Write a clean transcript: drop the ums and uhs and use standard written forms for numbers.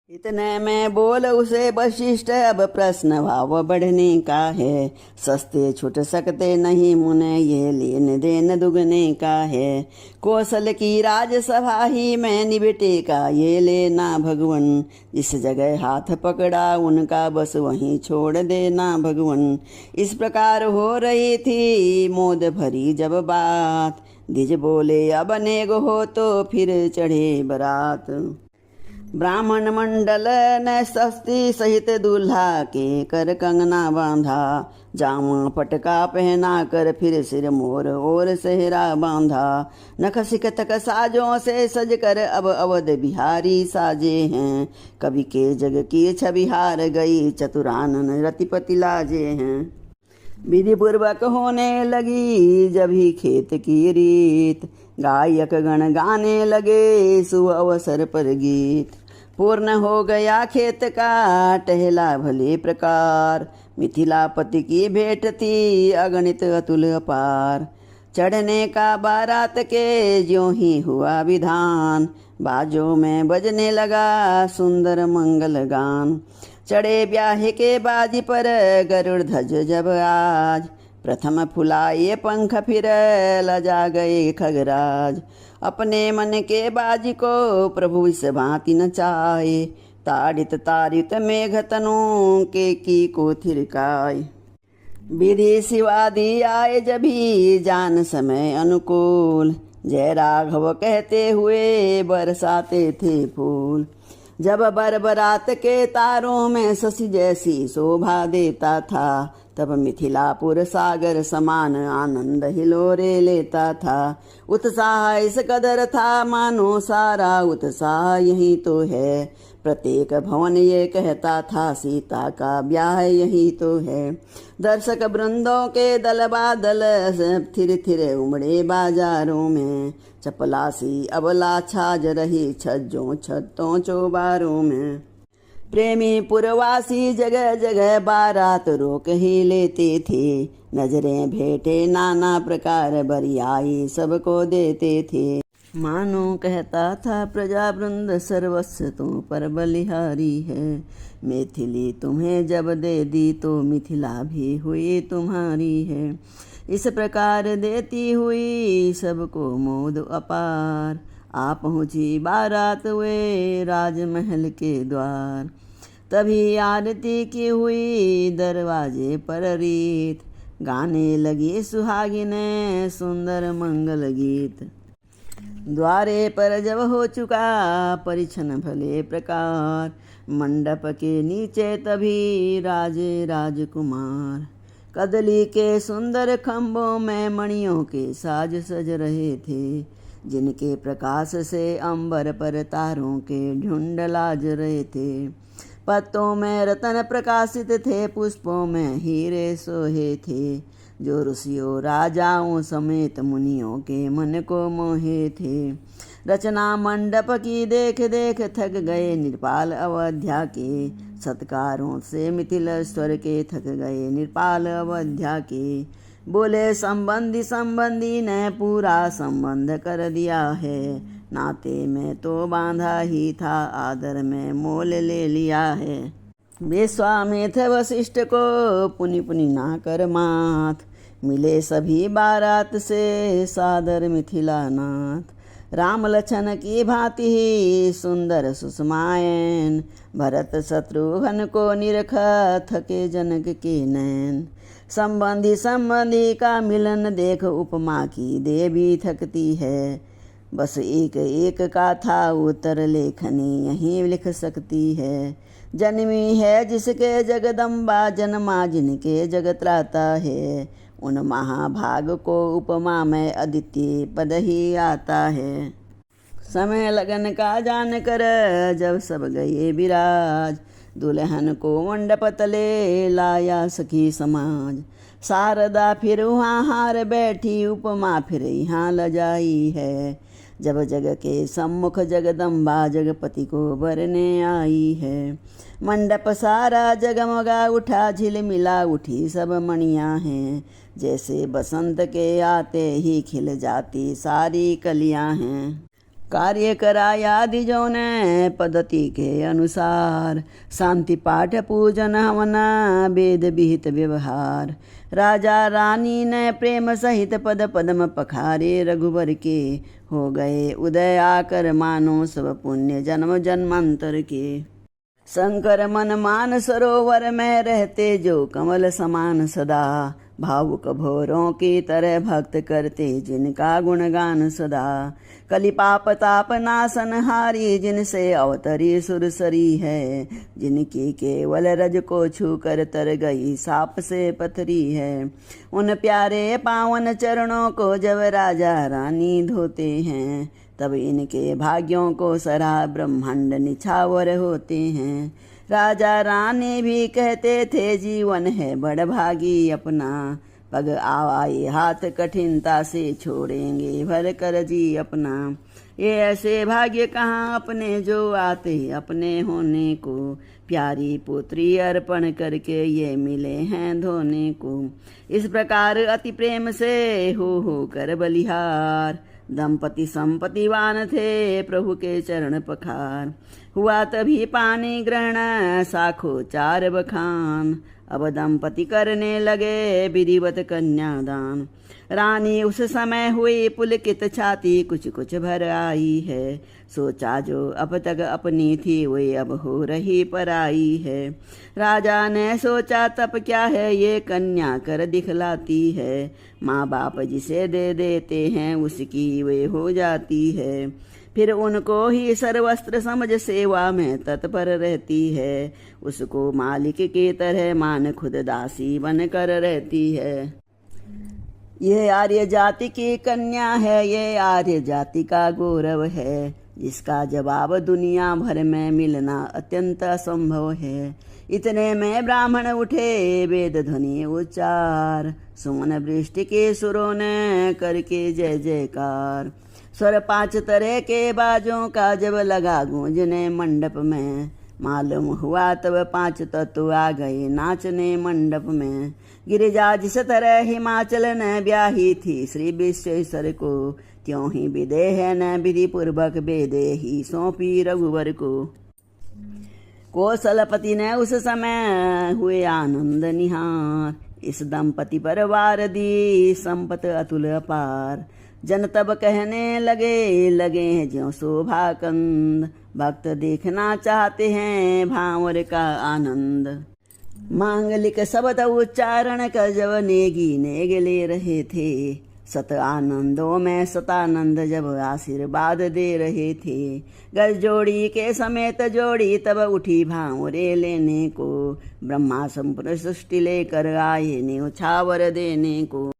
इतने में बोल उसे वशिष्ठ, अब प्रश्न भाव बढ़ने का है। सस्ते छुट सकते नहीं मुने, ये लेन देन दुगने का है। कौशल की राजसभा ही में निबटे का, ये लेना भगवन। जिस जगह हाथ पकड़ा उनका, बस वहीं छोड़ देना भगवन। इस प्रकार हो रही थी मोद भरी जब बात, द्विज बोले अब अनेक हो तो फिर चढ़े बरात। ब्राह्मण मंडल ने सस्ती सहित दूल्हा के कर कंगना बांधा, जामा पटका पहना कर फिर सिर मोर और सेहरा बांधा। नख सिख तक साजों से सज कर अब अवध बिहारी साजे हैं, कवि के जग की छवि हार गई चतुरानन रतिपति लाजे हैं। विधि पूर्वक होने लगी जब ही खेत की रीत, गायक गण गाने लगे शुभ अवसर पर गीत। पूर्ण हो गया खेत का टहला भले प्रकार, मिथिलापति की भेंट थी अगणित अतुल अपार। चढ़ने का बारात के ज्यों ही हुआ विधान, बाजों में बजने लगा सुंदर मंगल गान। चढ़े ब्याहे के बाजी पर गरुड़ ध्वज जब आज, प्रथम फुलाए पंख फिर लजा गए खगराज। अपने मन के बाजी को प्रभु इस भांति नचाए, ताड़ित तारित मेघ तनु के की को थिरकाए। विधि शिवादि आए जभी जान समय अनुकूल, जय राघव कहते हुए बरसाते थे फूल। जब बरबरात के तारों में शशि जैसी शोभा देता था, तब मिथिलापुर सागर समान आनंद हिलोरे लेता था। उत्साह इस कदर था मानो सारा उत्साह यही तो है, प्रत्येक भवन ये कहता था सीता का ब्याह यही तो है। दर्शक वृंदों के दल बादल थिर थिर उमड़े बाजारों में, चपलासी अबला छाज रही छज्जों छतों चौबारों में। प्रेमी पुरवासी जगह जगह बारात रोक ही लेते थे, नजरें भेंटे नाना प्रकार बरियाई सबको देते थे। मानो कहता था प्रजा वृंद सर्वस्व तुम पर बलिहारी है, मैथिली तुम्हें जब दे दी तो मिथिला भी हुई तुम्हारी है। इस प्रकार देती हुई सबको मोद अपार, आ पहुँची बारात वे राजमहल के द्वार। तभी आरती की हुई दरवाजे पर रीत, गाने लगी सुहागिने सुंदर मंगल गीत। द्वारे पर जब हो चुका परिछन भले प्रकार, मंडप के नीचे तभी राजे राजकुमार। कदली के सुंदर खम्भों में मणियों के साज सज रहे थे, जिनके प्रकाश से अंबर पर तारों के झुंड लाज रहे थे। पत्तों में रतन प्रकाशित थे, पुष्पों में हीरे सोहे थे, जो ऋषियों राजाओं समेत मुनियों के मन को मोहे थे। रचना मंडप की देख देख थक गए निरपाल अवध्या के, सत्कारों से मिथिलेश्वर के थक गए निरपाल अवध्या के। बोले संबंधी संबंधी ने पूरा संबंध कर दिया है, नाते में तो बांधा ही था आदर में मोल ले लिया है। विश्वामित्र वशिष्ठ को पुनि पुनि ना कर मात, मिले सभी बारात से सादर मिथिलानाथ। राम लक्षण की भांति ही सुंदर सुषमायन, भरत शत्रुघ्न को निरख थके जनक के नैन। संबंधी संबंधी का मिलन देख उपमा की देवी थकती है, बस एक एक का था उत्तर लेखनी यहीं लिख सकती है। जन्मी है जिसके जगदम्बा, जन्मा जिनके जगत्राता है, उन महाभाग को उपमा में अदिति पद ही आता है। समय लगन का जान कर जब सब गए विराज, दुल्हन को मंडप तले लाया सखी समाज। शारदा फिर वहाँ हार बैठी, उपमा फिर यहाँ लजाई है, जब जग के सम्मुख जगदम्बा जगपति को बरने आई है। मंडप सारा जगमगा उठा, झिलमिला उठी सब मणियाँ हैं, जैसे बसंत के आते ही खिल जाती सारी कलियाँ हैं। कार्य कराया दिजों ने पद्धति के अनुसार, शांति पाठ पूजन हवन वेद विहित व्यवहार। राजा रानी ने प्रेम सहित पद पद्म पखारे, रघुवर के हो गए उदय आकर मानो सब पुण्य जन्म जन्मांतर के। शंकर मन मान सरोवर में रहते जो कमल समान सदा, भावुक भोरों की तरह भक्त करते जिनका गुणगान सदा। कलि पाप ताप नासन हारी जिनसे अवतरी सुरसरी है, जिनकी केवल रज को छू कर तर गई साप से पथरी है। उन प्यारे पावन चरणों को जब राजा रानी धोते हैं, तब इनके भाग्यों को सरा ब्रह्मांड निछावर होते हैं। राजा रानी भी कहते थे जीवन है बड़ भागी अपना, पग आवाए हाथ कठिनता से छोड़ेंगे भर कर जी अपना। ये ऐसे भाग्य कहाँ अपने जो आते अपने होने को, प्यारी पुत्री अर्पण करके ये मिले हैं धोने को। इस प्रकार अति प्रेम से हो कर बलिहार, दंपति संपत्तिवान थे प्रभु के चरण पखार। हुआ तभी पानी ग्रहण साखो चार बखान, अब दंपति करने लगे विधिवत कन्यादान। रानी उस समय हुई पुलकित छाती कुछ कुछ भर आई है, सोचा जो अब तक अपनी थी वे अब हो रही पराई है। राजा ने सोचा तब क्या है ये कन्या कर दिखलाती है, माँ बाप जिसे दे देते हैं उसकी वे हो जाती है। फिर उनको ही सर्वस्त्र समझ सेवा में तत्पर रहती है, उसको मालिक की तरह मान खुद दासी बन कर रहती है। ये आर्य जाति की कन्या है, ये आर्य जाति का गौरव है, जिसका जवाब दुनिया भर में मिलना अत्यंत असंभव है। इतने में ब्राह्मण उठे वेद ध्वनि उच्चार, सुमन वृष्टि के सुरों ने करके जय जयकार। स्वर 5 तरह के बाजों का जब लगा गूंजने मंडप में, मालूम हुआ तब 5 तत्व आ गए नाचने मंडप में। गिरिजा जिस तरह हिमाचल ने ब्याही थी श्री विश्वेश्वर को, त्यों ही विदेह न विधि पूर्वक बेदे ही सौंपी रघुवर को। कौशलपति ने उस समय हुए आनंद निहार, इस दंपति पर वार दी संपत अतुल अपार। जन तब कहने लगे ज्यों शोभा कंद, भक्त देखना चाहते हैं भांवर का आनंद। मांगलिक शब्द उच्चारण कर जब नेगी नेग ले रहे थे, सत आनंदों में सतानंद जब आशीर्वाद दे रहे थे। गज जोड़ी के समेत जोड़ी तब उठी भांवरे लेने को, ब्रह्मा संपूर्ण सृष्टि लेकर आए न्यौछावर देने को।